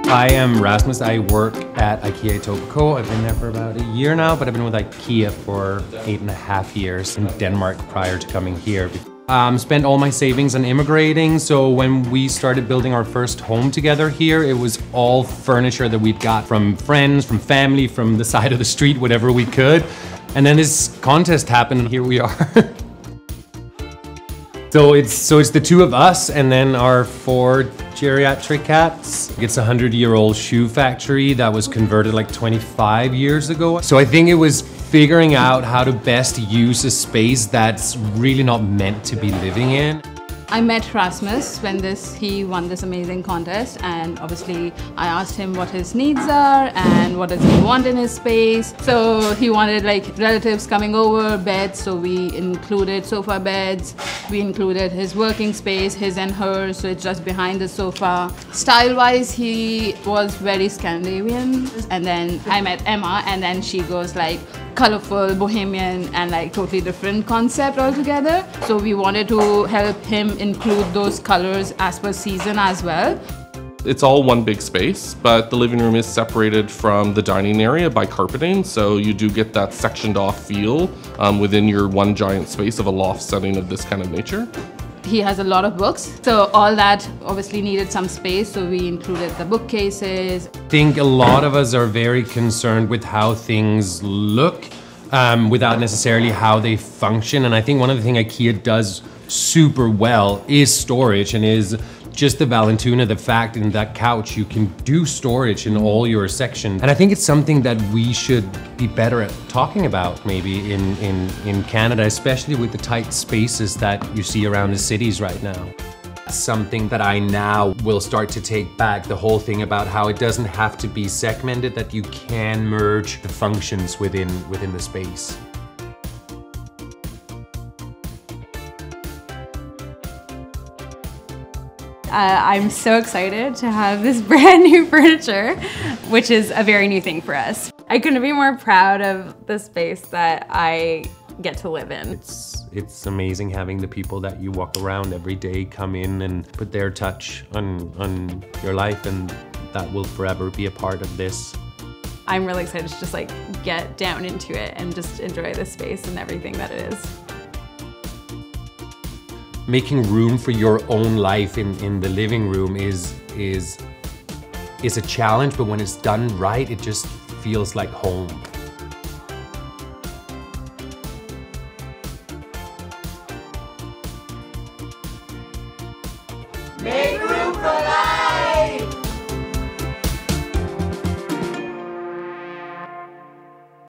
I am Rasmus. I work at IKEA.ca. I've been there for about a year now, but I've been with IKEA for 8.5 years in Denmark prior to coming here. Spent all my savings on immigrating, so when we started building our first home together here, it was all furniture that we'd got from friends, from family, from the side of the street, whatever we could. And then this contest happened, and here we are. So it's the two of us and then our 4 geriatric cats. It's a 100-year-old shoe factory that was converted like 25 years ago. So I think it was figuring out how to best use a space that's really not meant to be living in. I met Rasmus when he won this amazing contest, and obviously I asked him what his needs are and what does he want in his space. So he wanted like relatives coming over, beds, so we included sofa beds. We included his working space, his and hers, so it's just behind the sofa. Style-wise, he was very Scandinavian. And then I met Emma, and then she goes like colorful, bohemian, and like totally different concept altogether. So we wanted to help him include those colors as per season as well. It's all one big space, but the living room is separated from the dining area by carpeting, so you do get that sectioned off feel within your one giant space of a loft setting of this kind of nature. He has a lot of books, so all that obviously needed some space, so we included the bookcases. I think a lot of us are very concerned with how things look without necessarily how they function, and I think one of the things IKEA does super well is storage, and is just the Valentuna, the fact in that couch you can do storage in all your sections. And I think it's something that we should be better at talking about maybe in Canada, especially with the tight spaces that you see around the cities right now. Something that I now will start to take back, the whole thing about how it doesn't have to be segmented, that you can merge the functions within the space. I'm so excited to have this brand new furniture, which is a very new thing for us. I couldn't be more proud of the space that I get to live in. It's amazing having the people that you walk around every day come in and put their touch on your life, and that will forever be a part of this. I'm really excited to just like get down into it and just enjoy this space and everything that it is. Making room for your own life in the living room is a challenge, but when it's done right, it just feels like home. Make